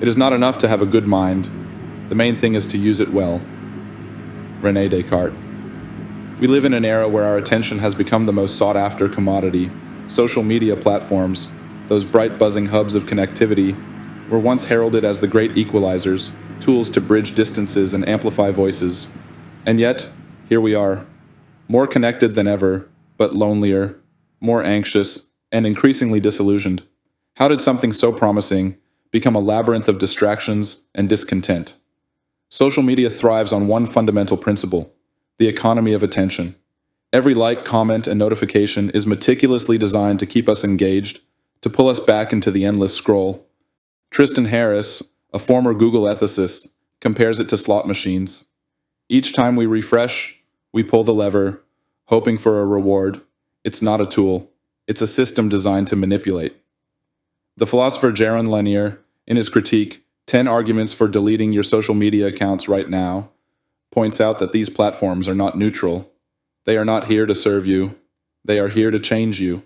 It is not enough to have a good mind. The main thing is to use it well. René Descartes. We live in an era where our attention has become the most sought-after commodity. Social media platforms, those bright buzzing hubs of connectivity, were once heralded as the great equalizers, tools to bridge distances and amplify voices. And yet, here we are, more connected than ever, but lonelier, more anxious, and increasingly disillusioned. How did something so promising become a labyrinth of distractions and discontent? Social media thrives on one fundamental principle: the economy of attention. Every like, comment, and notification is meticulously designed to keep us engaged, to pull us back into the endless scroll. Tristan Harris, a former Google ethicist, compares it to slot machines. Each time we refresh, we pull the lever, hoping for a reward. It's not a tool. It's a system designed to manipulate. The philosopher Jaron Lanier, in his critique, 10 Arguments for Deleting Your Social Media Accounts Right Now, points out that these platforms are not neutral. They are not here to serve you. They are here to change you.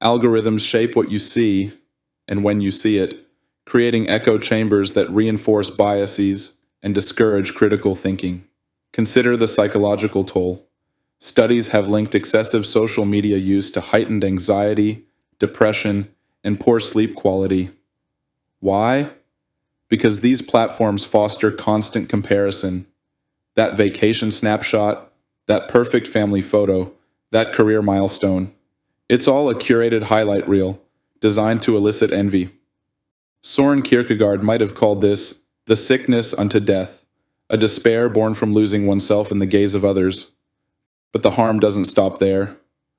Algorithms shape what you see and when you see it, creating echo chambers that reinforce biases and discourage critical thinking. Consider the psychological toll. Studies have linked excessive social media use to heightened anxiety, depression, and poor sleep quality. Why? Because these platforms foster constant comparison. That vacation snapshot, that perfect family photo, that career milestone. It's all a curated highlight reel, designed to elicit envy. Soren Kierkegaard might have called this the sickness unto death, a despair born from losing oneself in the gaze of others. But the harm doesn't stop there.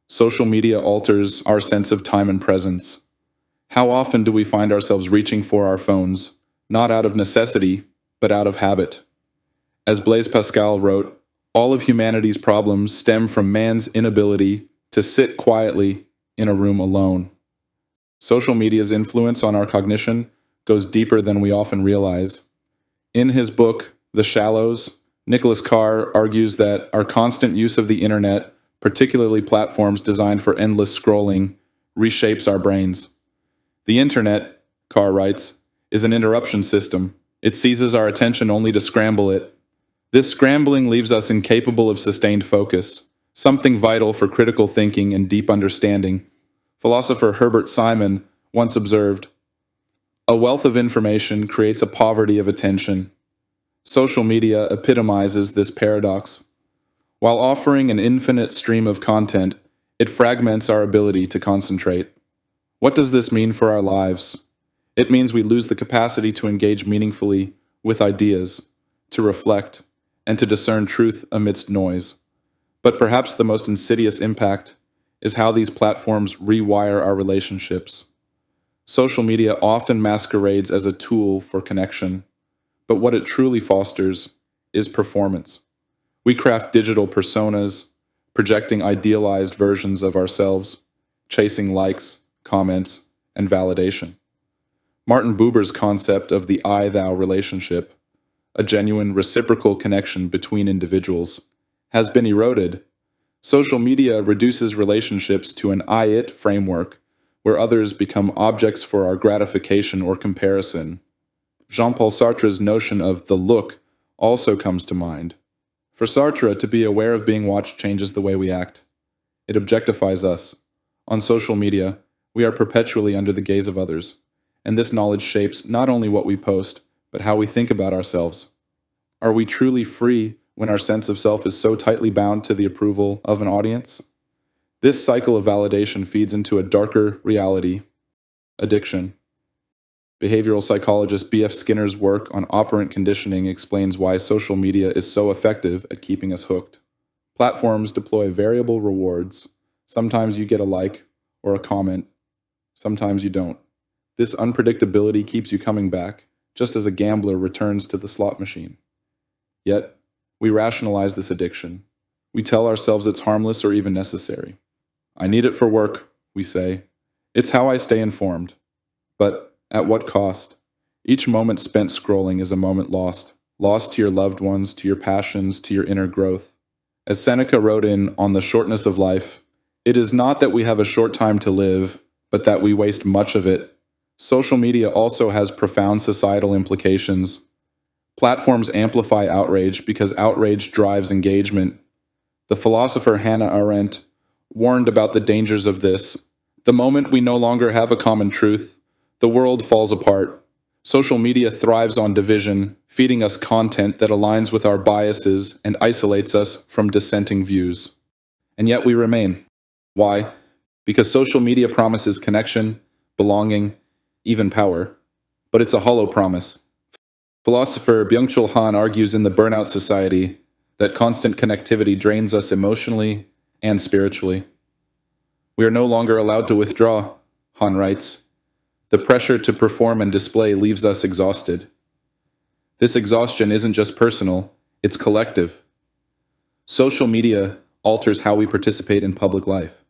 Social media alters our sense of time and presence. How often do we find ourselves reaching for our phones, not out of necessity, but out of habit? As Blaise Pascal wrote, all of humanity's problems stem from man's inability to sit quietly in a room alone. Social media's influence on our cognition goes deeper than we often realize. In his book, The Shallows, Nicholas Carr argues that our constant use of the internet, particularly platforms designed for endless scrolling, reshapes our brains. The internet, Carr writes, is an interruption system. It seizes our attention only to scramble it. This scrambling leaves us incapable of sustained focus, something vital for critical thinking and deep understanding. Philosopher Herbert Simon once observed, "A wealth of information creates a poverty of attention." Social media epitomizes this paradox. While offering an infinite stream of content, it fragments our ability to concentrate. What does this mean for our lives? It means we lose the capacity to engage meaningfully with ideas, to reflect, and to discern truth amidst noise. But perhaps the most insidious impact is how these platforms rewire our relationships. Social media often masquerades as a tool for connection, but what it truly fosters is performance. We craft digital personas, projecting idealized versions of ourselves, chasing likes, comments, and validation. Martin Buber's concept of the I-thou relationship, a genuine reciprocal connection between individuals, has been eroded. Social media reduces relationships to an I-it framework, where others become objects for our gratification or comparison. Jean-Paul Sartre's notion of the look also comes to mind. For Sartre, to be aware of being watched changes the way we act. It objectifies us. On social media, we are perpetually under the gaze of others, and this knowledge shapes not only what we post, but how we think about ourselves. Are we truly free when our sense of self is so tightly bound to the approval of an audience? This cycle of validation feeds into a darker reality: addiction. Behavioral psychologist B.F. Skinner's work on operant conditioning explains why social media is so effective at keeping us hooked. Platforms deploy variable rewards. Sometimes you get a like or a comment. Sometimes you don't. This unpredictability keeps you coming back, just as a gambler returns to the slot machine. Yet, we rationalize this addiction. We tell ourselves it's harmless or even necessary. I need it for work, we say. It's how I stay informed. But at what cost? Each moment spent scrolling is a moment lost. Lost to your loved ones, to your passions, to your inner growth. As Seneca wrote in On the Shortness of Life, it is not that we have a short time to live, but that we waste much of it, Social media also has profound societal implications. Platforms amplify outrage because outrage drives engagement. The philosopher Hannah Arendt warned about the dangers of this. The moment we no longer have a common truth, the world falls apart. Social media thrives on division, feeding us content that aligns with our biases and isolates us from dissenting views. And yet we remain. Why? Because social media promises connection, belonging, even power. But it's a hollow promise. Philosopher Byung-Chul Han argues in The Burnout Society that constant connectivity drains us emotionally and spiritually. We are no longer allowed to withdraw, Han writes. The pressure to perform and display leaves us exhausted. This exhaustion isn't just personal, it's collective. Social media alters how we participate in public life.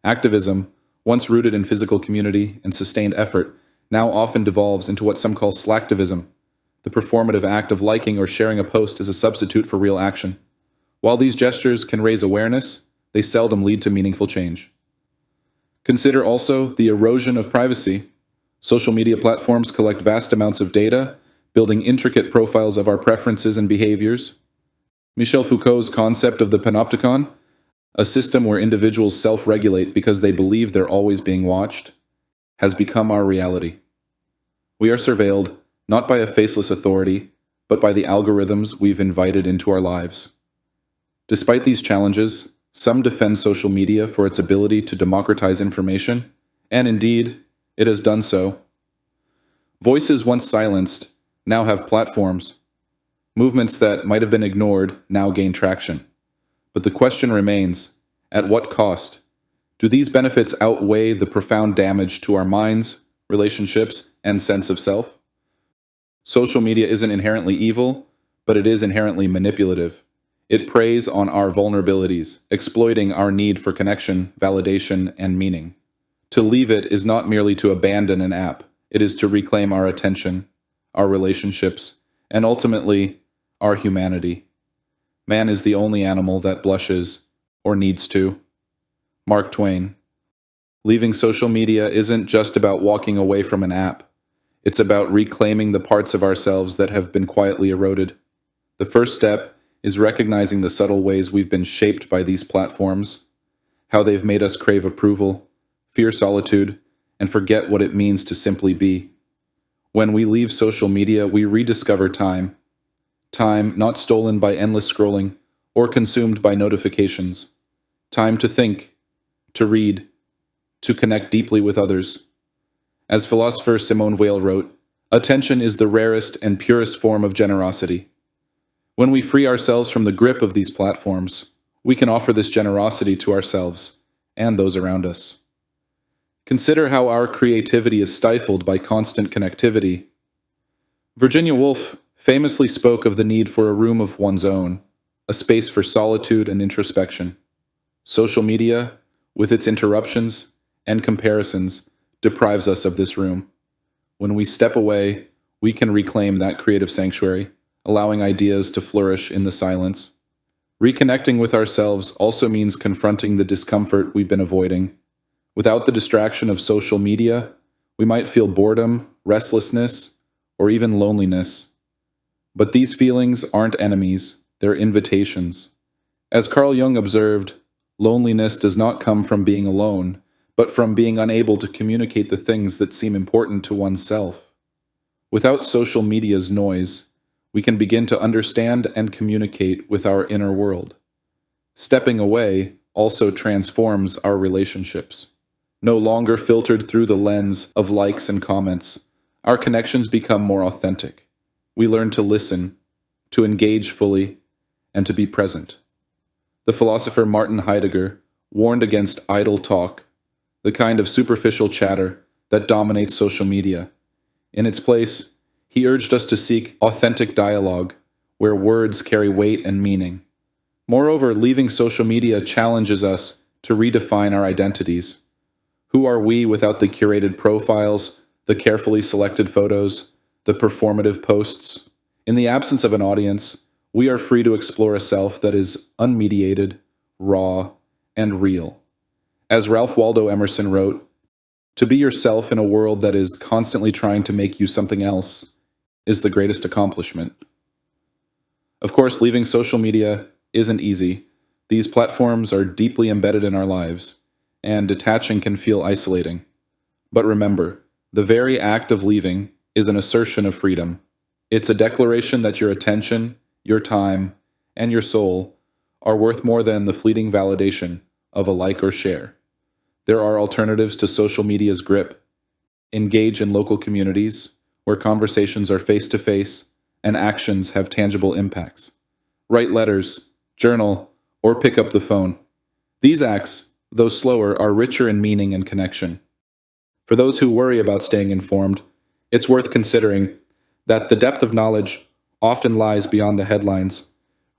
Activism, once rooted in physical community and sustained effort, now often devolves into what some call slacktivism, the performative act of liking or sharing a post as a substitute for real action. While these gestures can raise awareness, they seldom lead to meaningful change. Consider also the erosion of privacy. Social media platforms collect vast amounts of data, building intricate profiles of our preferences and behaviors. Michel Foucault's concept of the panopticon, a system where individuals self-regulate because they believe they're always being watched, has become our reality. We are surveilled, not by a faceless authority, but by the algorithms we've invited into our lives. Despite these challenges, some defend social media for its ability to democratize information, and indeed, it has done so. Voices once silenced now have platforms. Movements that might have been ignored now gain traction. But the question remains, at what cost? Do these benefits outweigh the profound damage to our minds, relationships, and sense of self? Social media isn't inherently evil, but it is inherently manipulative. It preys on our vulnerabilities, exploiting our need for connection, validation, and meaning. To leave it is not merely to abandon an app, it is to reclaim our attention, our relationships, and ultimately, our humanity. Man is the only animal that blushes, or needs to. Mark Twain. Leaving social media isn't just about walking away from an app. It's about reclaiming the parts of ourselves that have been quietly eroded. The first step is recognizing the subtle ways we've been shaped by these platforms, how they've made us crave approval, fear solitude, and forget what it means to simply be. When we leave social media, we rediscover time. Time not stolen by endless scrolling or consumed by notifications. Time to think, to read, to connect deeply with others. As philosopher Simone Weil wrote, attention is the rarest and purest form of generosity. When we free ourselves from the grip of these platforms, we can offer this generosity to ourselves and those around us. Consider how our creativity is stifled by constant connectivity. Virginia Woolf famously spoke of the need for a room of one's own, a space for solitude and introspection. Social media, with its interruptions and comparisons, deprives us of this room. When we step away, we can reclaim that creative sanctuary, allowing ideas to flourish in the silence. Reconnecting with ourselves also means confronting the discomfort we've been avoiding. Without the distraction of social media, we might feel boredom, restlessness, or even loneliness. But these feelings aren't enemies, they're invitations. As Carl Jung observed, loneliness does not come from being alone, but from being unable to communicate the things that seem important to oneself. Without social media's noise, we can begin to understand and communicate with our inner world. Stepping away also transforms our relationships. No longer filtered through the lens of likes and comments, our connections become more authentic. We learn to listen, to engage fully, and to be present. The philosopher Martin Heidegger warned against idle talk, the kind of superficial chatter that dominates social media. In its place, he urged us to seek authentic dialogue, where words carry weight and meaning. Moreover, leaving social media challenges us to redefine our identities. Who are we without the curated profiles, the carefully selected photos, the performative posts? In the absence of an audience, we are free to explore a self that is unmediated, raw, and real. As Ralph Waldo Emerson wrote, To be yourself in a world that is constantly trying to make you something else is the greatest accomplishment. Of course, leaving social media isn't easy. These platforms are deeply embedded in our lives, and detaching can feel isolating. But remember, the very act of leaving is an assertion of freedom. It's a declaration that your attention, your time, and your soul are worth more than the fleeting validation of a like or share. There are alternatives to social media's grip. Engage in local communities where conversations are face to face and actions have tangible impacts. Write letters, journal, or pick up the phone. These acts, though slower, are richer in meaning and connection. For those who worry about staying informed, it's worth considering that the depth of knowledge often lies beyond the headlines.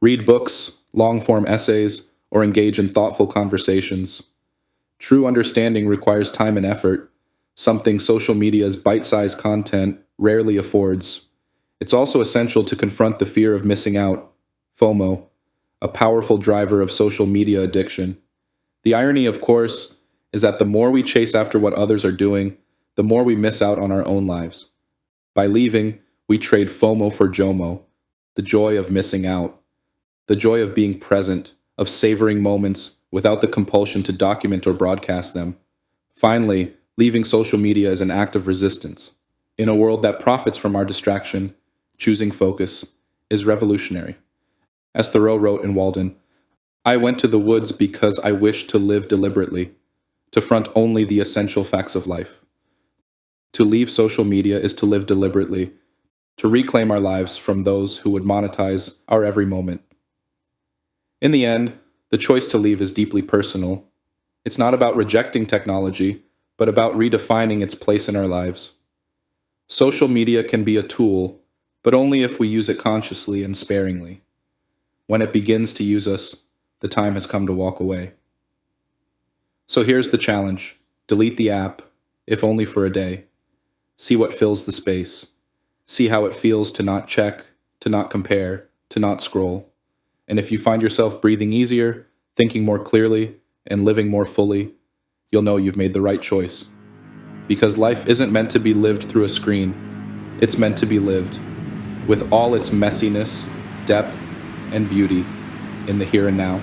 Read books, long-form essays, or engage in thoughtful conversations. True understanding requires time and effort, something social media's bite-sized content rarely affords. It's also essential to confront the fear of missing out, FOMO, a powerful driver of social media addiction. The irony, of course, is that the more we chase after what others are doing, the more we miss out on our own lives. By leaving, we trade FOMO for JOMO, the joy of missing out, the joy of being present, of savoring moments without the compulsion to document or broadcast them. Finally, leaving social media is an act of resistance. In a world that profits from our distraction, choosing focus is revolutionary. As Thoreau wrote in Walden, "I went to the woods because I wished to live deliberately, to front only the essential facts of life." To leave social media is to live deliberately, to reclaim our lives from those who would monetize our every moment. In the end, the choice to leave is deeply personal. It's not about rejecting technology, but about redefining its place in our lives. Social media can be a tool, but only if we use it consciously and sparingly. When it begins to use us, the time has come to walk away. So here's the challenge. Delete the app, if only for a day. See what fills the space. See how it feels to not check, to not compare, to not scroll. And if you find yourself breathing easier, thinking more clearly, and living more fully, you'll know you've made the right choice. Because life isn't meant to be lived through a screen. It's meant to be lived with all its messiness, depth, and beauty in the here and now.